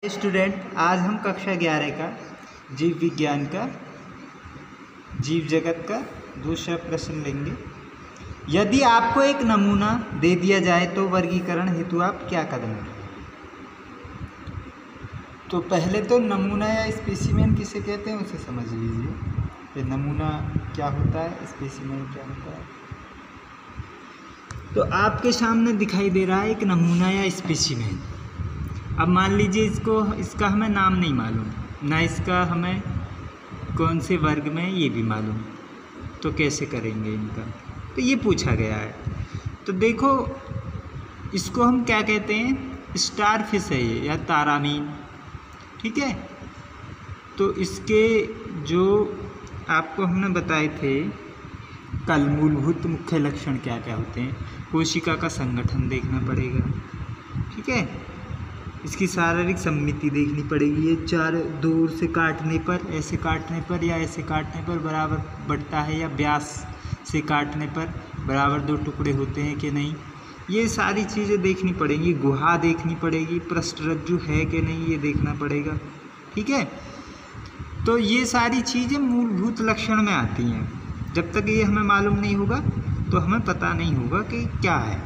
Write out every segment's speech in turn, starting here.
Student, आज हम कक्षा 11 का जीव विज्ञान का जीव जगत का दूसरा प्रश्न लेंगे। यदि आपको एक नमूना दे दिया जाए तो वर्गीकरण हेतु आप क्या कदम उठाएं? तो पहले तो नमूना या स्पेसिमेन किसे कहते हैं उसे समझ लीजिए कि नमूना क्या होता है, स्पेसिमेन क्या होता है। तो आपके सामने दिखाई दे रहा है एक नमूना या स्पेसिमेन। अब मान लीजिए इसका हमें नाम नहीं मालूम, ना इसका हमें कौन से वर्ग में ये भी मालूम, तो कैसे करेंगे इनका? तो ये पूछा गया है। तो देखो, इसको हम क्या कहते हैं, स्टार फिश है ये, या तारामीन, ठीक है। तो इसके जो आपको हमने बताए थे कल मूलभूत मुख्य लक्षण क्या क्या होते हैं, कोशिका का संगठन देखना पड़ेगा, ठीक है। इसकी शारीरिक सममिति देखनी पड़ेगी, ये चार दूर से काटने पर, ऐसे काटने पर या ऐसे काटने पर बराबर बढ़ता है, या व्यास से काटने पर बराबर दो टुकड़े होते हैं कि नहीं, ये सारी चीज़ें देखनी पड़ेंगी। गुहा देखनी पड़ेगी, पृष्ठरज्जु है कि नहीं ये देखना पड़ेगा, ठीक है। तो ये सारी चीज़ें मूलभूत लक्षण में आती हैं। जब तक ये हमें मालूम नहीं होगा तो हमें पता नहीं होगा कि क्या है,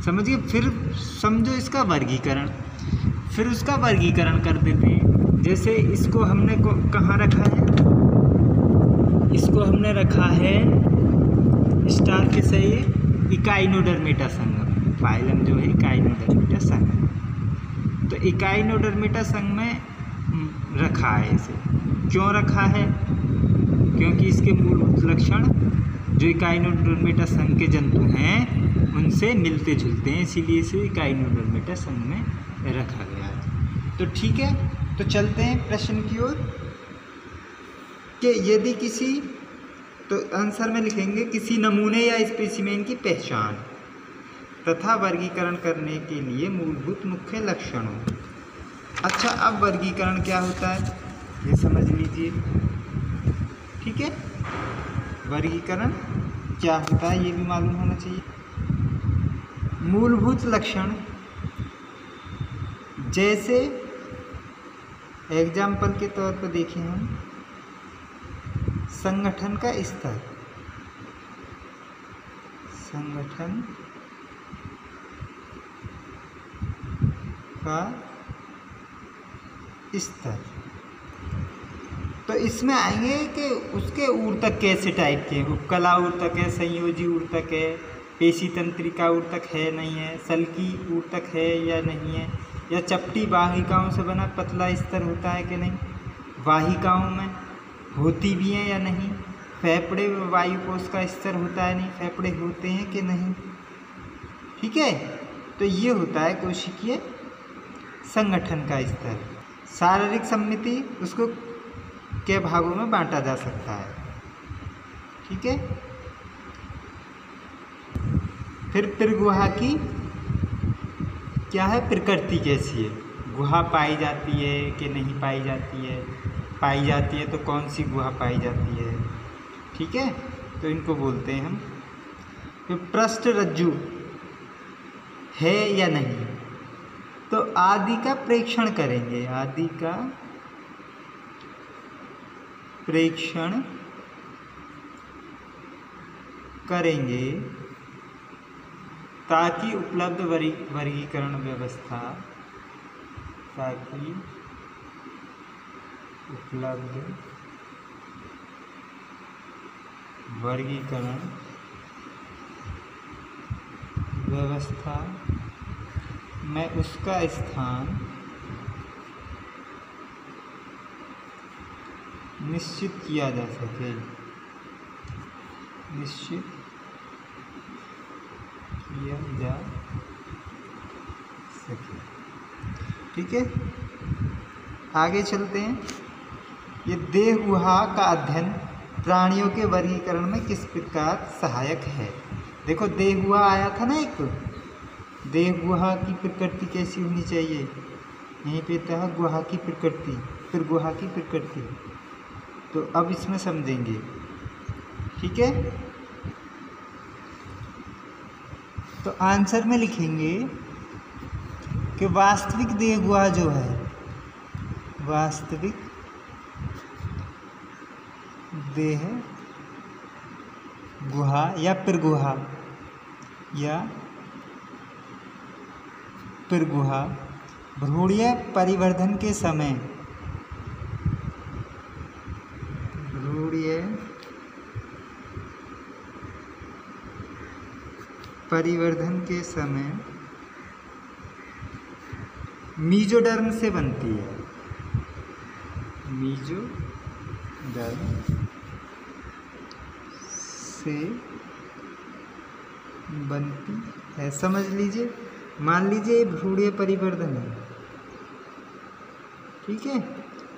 समझिए। फिर समझो इसका वर्गीकरण, फिर उसका वर्गीकरण कर देते हैं। जैसे इसको हमने कहाँ रखा है, इसको हमने रखा है स्टार के सही इकाइनोडर्मेटा संघ, फाइलम जो है इकाइनोडर्मेटा संघ। तो इकाइनोडर्मेटा संघ में रखा है इसे। क्यों रखा है? क्योंकि इसके मूलभूत लक्षण जो इकाइनोडर्मेटा संघ के जंतु हैं उनसे मिलते जुलते हैं, इसीलिए इसे इकाइनोडर्मेटा संघ में रखा गया है। तो ठीक है, तो चलते हैं प्रश्न की ओर कि यदि किसी, तो आंसर में लिखेंगे किसी नमूने या स्पेसिमेन की पहचान तथा वर्गीकरण करने के लिए मूलभूत मुख्य लक्षणों। अच्छा, अब वर्गीकरण क्या होता है ये समझ लीजिए, ठीक है। वर्गीकरण क्या होता है ये भी मालूम होना चाहिए। मूलभूत लक्षण, जैसे एग्जाम्पल के तौर पर देखें हम, संगठन का स्तर, संगठन का स्तर, तो इसमें आएंगे कि उसके ऊर्तक कैसे टाइप के, उपकला ऊर्तक है, संयोजी ऊर्तक है, पेशी तंत्रिका ऊर्तक है नहीं है, सल्की ऊर्तक है या नहीं है, या चपटी वाहिकाओं से बना पतला स्तर होता है कि नहीं, वाहिकाओं में होती भी हैं या नहीं, फेफड़े में वायुकोश का स्तर होता है नहीं, फेफड़े होते हैं कि नहीं, ठीक है। तो ये होता है कोशिकीय संगठन का स्तर। शारीरिक सममिति, उसको के भागों में बांटा जा सकता है, ठीक है। फिर गुहा की क्या है, प्रकृति कैसी है, गुहा पाई जाती है कि नहीं पाई जाती है, पाई जाती है तो कौन सी गुहा पाई जाती है, ठीक है। तो इनको बोलते हैं हम। फिर पृष्ठरज्जु है या नहीं, तो आदि का प्रेक्षण करेंगे, आदि का प्रेक्षण करेंगे ताकि उपलब्ध वर्गीकरण व्यवस्था, ताकि उपलब्ध वर्गीकरण व्यवस्था में उसका स्थान निश्चित किया जा सके, निश्चित किया जा सके, ठीक है। आगे चलते हैं। ये देह गुहा का अध्ययन प्राणियों के वर्गीकरण में किस प्रकार सहायक है। देखो, देह गुहा आया था ना एक, देह गुहा की प्रकृति कैसी होनी चाहिए, यहीं पे था गुहा की प्रकृति, फिर गुहा की प्रकृति। तो अब इसमें समझेंगे, ठीक है। तो आंसर में लिखेंगे कि वास्तविक देह गुहा जो है, वास्तविक देह गुहा या पिरगुहा भ्रूणीय परिवर्धन के समय, भ्रूणीय परिवर्धन के समय मीजोडर्म से बनती है, मीजोडर्म से बनती है। समझ लीजिए, मान लीजिए भ्रूणीय परिवर्धन है, ठीक है,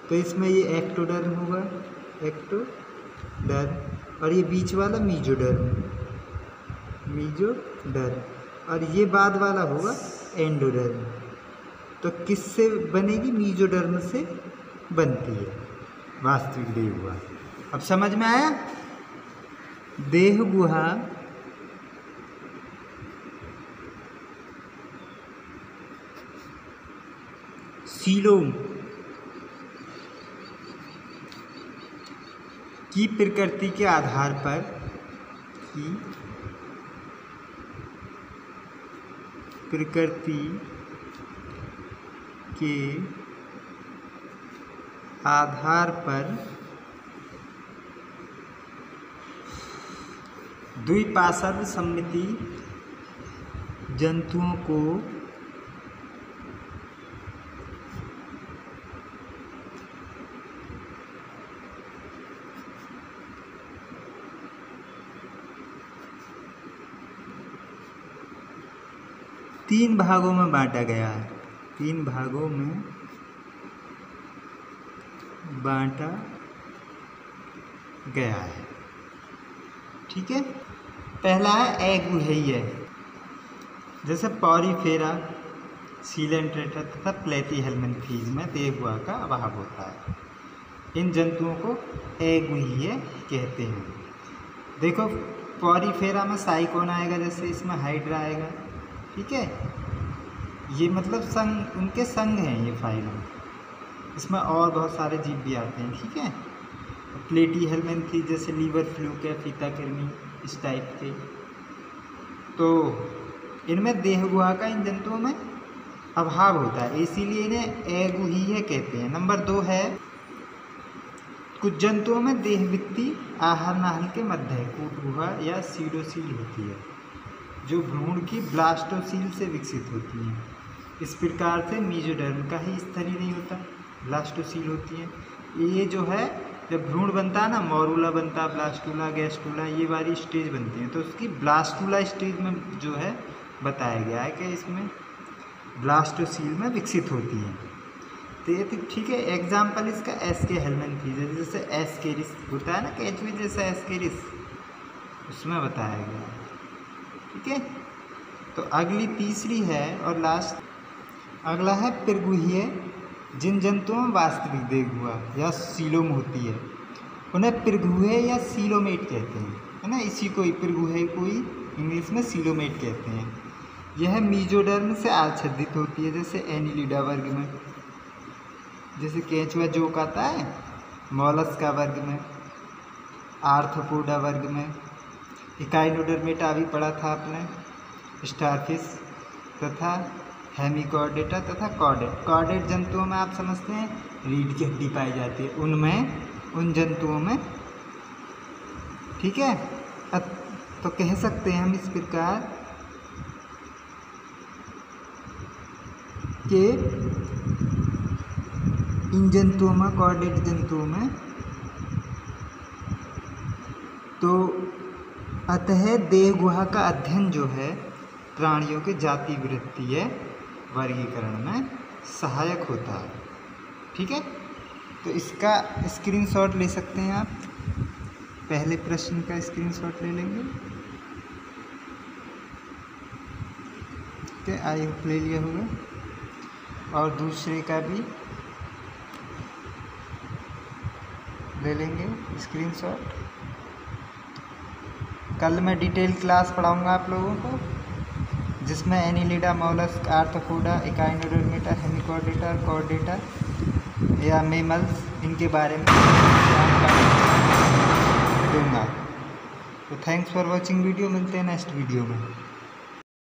तो इसमें ये एक्टोडर्म होगा, एक्टोडर्म, और ये बीच वाला मीजोडर्म, और ये बाद वाला होगा एंडोडर्म। तो किससे बनेगी? मीजोडर्म से बनती है वास्तविक देह गुहा। अब समझ में आया? देह गुहा सीलोम की प्रकृति के आधार पर, प्रकृति के आधार पर द्विपार्श्व सममिति जंतुओं को तीन भागों में बांटा गया है, तीन भागों में बांटा गया है, ठीक है। पहला है अगुहेय, जैसे पॉरीफेरा, सीलेंट्रेटा तथा प्लेटीहेल्मिन्थीज में देह गुहा का अभाव होता है। इन जंतुओं को अगुहेय कहते हैं। देखो पॉरीफेरा में साइकोन आएगा, जैसे इसमें हाइड्रा आएगा, ठीक है, ये मतलब संघ, उनके संघ हैं ये फाइलम। इसमें और बहुत सारे जीव भी आते हैं, ठीक है। प्लेटीहेल्मिन्थीज जैसे लीवर फ्लूक है, फीता कृमि, इस टाइप के। तो इनमें देह गुहा का इन जंतुओं में अभाव होता है, इसीलिए इन्हें अगुहेय कहते हैं। नंबर 2 है, कुछ जंतुओं में देहभित्ति आहार नाल के मध्य कूट गुहा या सीडोसील होती है, जो भ्रूण की ब्लास्टोसील से विकसित होती है। इस प्रकार से मीजोडर्म का ही स्तरी नहीं होता, ब्लास्टोसील होती है। ये जो है जब भ्रूण बनता है ना, मोरूला बनता है, ब्लास्टूला, गैस्टूला, ये वाली स्टेज बनती है। तो उसकी ब्लास्टूला स्टेज में जो है बताया गया है कि इसमें ब्लास्टोसील में विकसित होती है। तो ये ठीक है। एग्जाम्पल इसका एस्के हेल्मिन्थीज है, जैसे एस्केरिस होता है ना, केचुए जैसा एस्केरिस, उसमें बताया गया है, ठीक है। तो अगली तीसरी है और लास्ट, अगला है पिरगुहीय। जिन जंतुओं में वास्तविक देह गुहा या सीलोम होती है उन्हें पिरगुहीय या सीलोमेट कहते हैं, है ना। इसी को पिरगुहीय को ही इंग्लिश में सीलोमेट कहते हैं। यह मीजोडर्म से आच्छादित होती है, जैसे एनिलिडा वर्ग में, जैसे केंचुआ जोक आता है, मोलस्का वर्ग में, आर्थ्रोपोडा वर्ग में, इकाइनोडर्मेटा भी पढ़ा था आपने, स्टारफिश तथा हेमिकॉर्डेटा तथा कॉर्डेट। कॉर्डेट जंतुओं में आप समझते हैं रीढ़ की हड्डी पाई जाती है, उनमें, उन जंतुओं में, ठीक है। तो कह सकते हैं हम इस प्रकार कि इन जंतुओं में, कॉर्डेट जंतुओं में, तो अतः देह गुहा का अध्ययन जो है प्राणियों के जाति वृत्तीय वर्गीकरण में सहायक होता है, ठीक है। तो इसका स्क्रीनशॉट ले सकते हैं आप, पहले प्रश्न का स्क्रीनशॉट ले लेंगे, ठीक है, आई होप ले लिया होगा, और दूसरे का भी ले लेंगे स्क्रीनशॉट। कल मैं डिटेल क्लास पढ़ाऊंगा आप लोगों को, जिसमें Annelida, mollusc, arthropoda, Echinodermata, Hemichordata, Chordata या मेमल्स, इनके बारे में जानकारी दूंगा। तो थैंक्स फॉर वॉचिंग वीडियो, मिलते हैं नेक्स्ट वीडियो में।